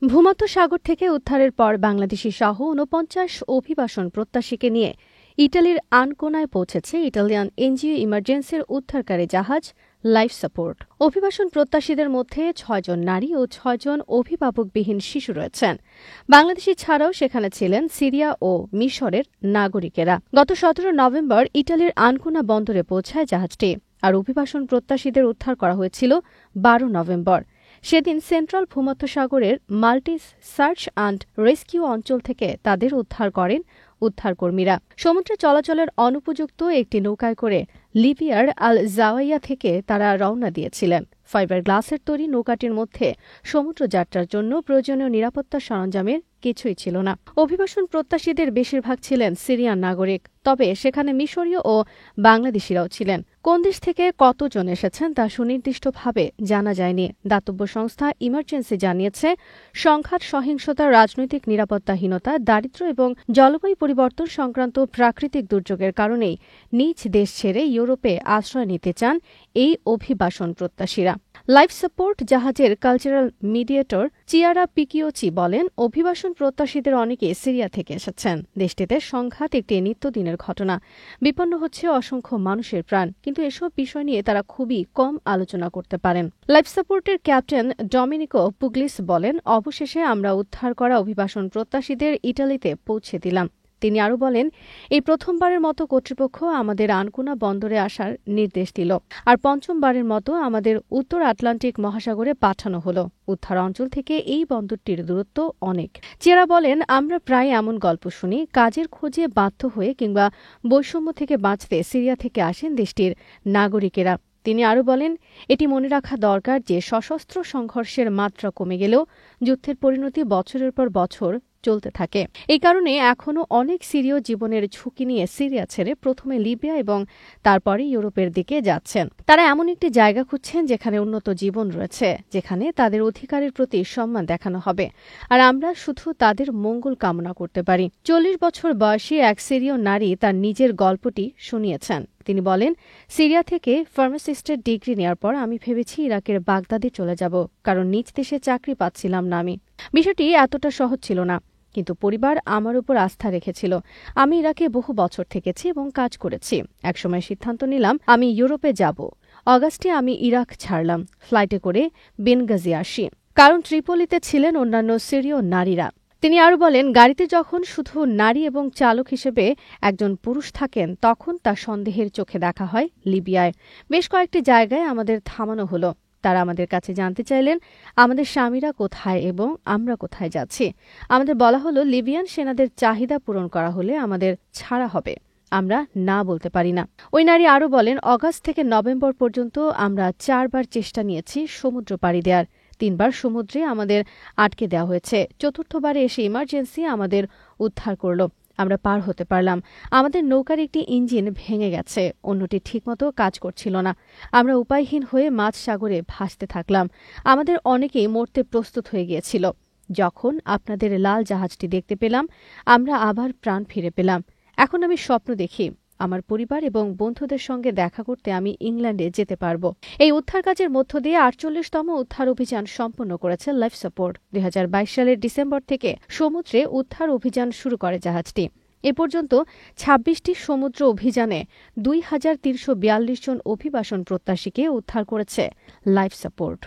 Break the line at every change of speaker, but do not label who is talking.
ভূমধ্য সাগর থেকে উদ্ধারের পর বাংলাদেশি সহ ৪৯ অভিবাসন প্রত্যাশীকে নিয়ে ইটালির আনকোনায় পৌঁছেছে ইটালিয়ান এনজিও ইমার্জেন্সির উদ্ধারকারী জাহাজ লাইফ সাপোর্ট। অভিবাসন প্রত্যাশীদের মধ্যে ৬ জন নারী ও ৬ জন অভিভাবকবিহীন শিশু রয়েছেন। বাংলাদেশি ছাড়াও সেখানে ছিলেন সিরিয়া ও মিশরের নাগরিকেরা। গত ১৭ নভেম্বর ইটালির আনকোনা বন্দরে পৌঁছায় জাহাজটি, আর অভিবাসন প্রত্যাশীদের উদ্ধার করা হয়েছিল ১২ নভেম্বর। সেদিন সেন্ট্রাল ভূমধ্যসাগরের মাল্টিস সার্চ অ্যান্ড রেস্কিউ অঞ্চল থেকে তাদের উদ্ধার করেন উদ্ধারকর্মীরা। সমুদ্রে চলাচলের অনুপযুক্ত একটি নৌকায় করে লিবিয়ার আল জাওয়াইয়া থেকে তারা রওনা দিয়েছিলেন। ফাইবার গ্লাসের তৈরি নৌকাটির মধ্যে সমুদ্রযাত্রার জন্য প্রয়োজনীয় নিরাপত্তা সরঞ্জামের কিছুই ছিল না। অভিবাসন প্রত্যাশীদের বেশিরভাগ ছিলেন সিরিয়ান নাগরিক, তবে সেখানে মিশরীয় ও বাংলাদেশিরাও ছিলেন। কোন দেশ থেকে কতজন এসেছেন তা সুনির্দিষ্টভাবে জানা যায়নি। দাতব্য সংস্থা ইমার্জেন্সি জানিয়েছে, সংঘাত, সহিংসতা, রাজনৈতিক নিরাপত্তাহীনতা, দারিদ্র্য এবং জলবায়ু পরিবর্তন সংক্রান্ত প্রাকৃতিক দুর্যোগের কারণেই নিজ দেশ ছেড়ে ইউরোপে আশ্রয় নিতে চান এই অভিবাসন প্রত্যাশীরা। লাইফ সাপোর্ট জাহাজের কালচারাল মিডিয়েটর চিয়ারা পিকিওচি বলেন, অভিবাসন প্রত্যাশীদের অনেকে সিরিয়া থেকে এসেছেন। দেশটিতে সংঘাত একটি নিত্যদিনের ঘটনা, বিপন্ন হচ্ছে অসংখ্য মানুষের প্রাণ, কিন্তু এসব বিষয় নিয়ে তারা খুবই কম আলোচনা করতে পারেন। লাইফ সাপোর্টের ক্যাপ্টেন ডমিনিকো পুগলিস বলেন, অবশেষে আমরা উদ্ধার করা অভিবাসন প্রত্যাশীদের ইটালিতে পৌঁছে দিলাম। তিনি আরও বলেন, এই প্রথমবারের মতো কর্তৃপক্ষ আমাদের আনকোনা বন্দরে আসার নির্দেশ দিল, আর পঞ্চমবারের মতো আমাদের উত্তর আটলান্টিক মহাসাগরে পাঠানো হলো। উদ্ধার অঞ্চল থেকে এই বন্দরটির দূরত্ব অনেক। চিয়ারা বলেন, আমরা প্রায় এমন গল্প শুনি, কাজের খোঁজে বাধ্য হয়ে কিংবা বৈষম্য থেকে বাঁচতে সিরিয়া থেকে আসেন দেশটির নাগরিকেরা। তিনি আরও বলেন, এটি মনে রাখা দরকার যে সশস্ত্র সংঘর্ষের মাত্রা কমে গেলেও যুদ্ধের পরিণতি বছরের পর বছর চলতে থাকে। এই কারণে এখনও অনেক সিরীয় জীবনের ঝুঁকি নিয়ে সিরিয়া ছেড়ে প্রথমে লিবিয়া এবং তারপরে ইউরোপের দিকে যাচ্ছেন। তারা এমন একটি জায়গা খুঁজছেন যেখানে উন্নত জীবন রয়েছে, যেখানে তাদের অধিকারের প্রতি সম্মান দেখানো হবে, আর আমরা শুধু তাদের মঙ্গল কামনা করতে পারি। ৪০ বছর বয়সী এক সিরীয় নারী তার নিজের গল্পটি শুনিয়েছেন। তিনি বলেন, সিরিয়া থেকে ফার্মাসিস্টের ডিগ্রি নেওয়ার পর আমি ভেবেছি ইরাকের বাগদাদে চলে যাব, কারণ নিজ দেশে চাকরি পাচ্ছিলাম না আমি। বিষয়টি এতটা সহজ ছিল না, কিন্তু পরিবার আমার উপর আস্থা রেখেছিল। আমি ইরাকে বহু বছর থেকেছি এবং কাজ করেছি। একসময় সিদ্ধান্ত নিলাম আমি ইউরোপে যাব। অগাস্টে আমি ইরাক ছাড়লাম, ফ্লাইটে করে বেনগাজি আসি, কারণ ট্রিপোলিতে ছিলেন অন্যান্য সিরীয় নারীরা। তিনি আরও বলেন, গাড়িতে যখন শুধু নারী এবং চালক হিসেবে একজন পুরুষ থাকেন, তখন তা সন্দেহের চোখে দেখা হয় লিবিয়ায়। বেশ কয়েকটি জায়গায় আমাদের থামানো হলো। তারা আমাদের কাছে জানতে চাইলেন আমাদের স্বামীরা কোথায় এবং আমরা কোথায় যাচ্ছি। আমাদের বলা হলো, লিবিয়ান সেনাদের চাহিদা পূরণ করা হলে আমাদের ছাড়া হবে। আমরা না বলতে পারি না। ওই নারী আরও বলেন, অগাস্ট থেকে নভেম্বর পর্যন্ত আমরা ৪ বার চেষ্টা নিয়েছি সমুদ্র পাড়ি দেওয়ার। ৩ বার সমুদ্রে আমাদের আটকে দেওয়া হয়েছে। চতুর্থবারে এসে ইমার্জেন্সি আমাদের উদ্ধার করল। আমরা পার হতে পারলাম। আমাদের নৌকার একটি ইঞ্জিন ভেঙে গেছে, অন্যটি ঠিকমতো কাজ করছিল না। আমরা উপায়হীন হয়ে মাঝ সাগরে ভাসতে থাকলাম। আমাদের অনেকেই মরতে প্রস্তুত হয়ে গিয়েছিল। যখন আপনাদের লাল জাহাজটি দেখতে পেলাম, আমরা আবার প্রাণ ফিরে পেলাম। এখন আমি স্বপ্ন দেখি আমার পরিবার এবং বন্ধুদের সঙ্গে দেখা করতে আমি ইংল্যান্ডে যেতে পারব। এই উদ্ধার কাজের মধ্য দিয়ে ৪৮তম উদ্ধার অভিযান সম্পন্ন করেছে লাইফ সাপোর্ট। ২০২২ সালের ডিসেম্বর থেকে সমুদ্রে উদ্ধার অভিযান শুরু করে জাহাজটি। এ পর্যন্ত ২৬টি সমুদ্র অভিযানে ২,৩৪২ জন অভিবাসন প্রত্যাশীকে উদ্ধার করেছে লাইফ সাপোর্ট।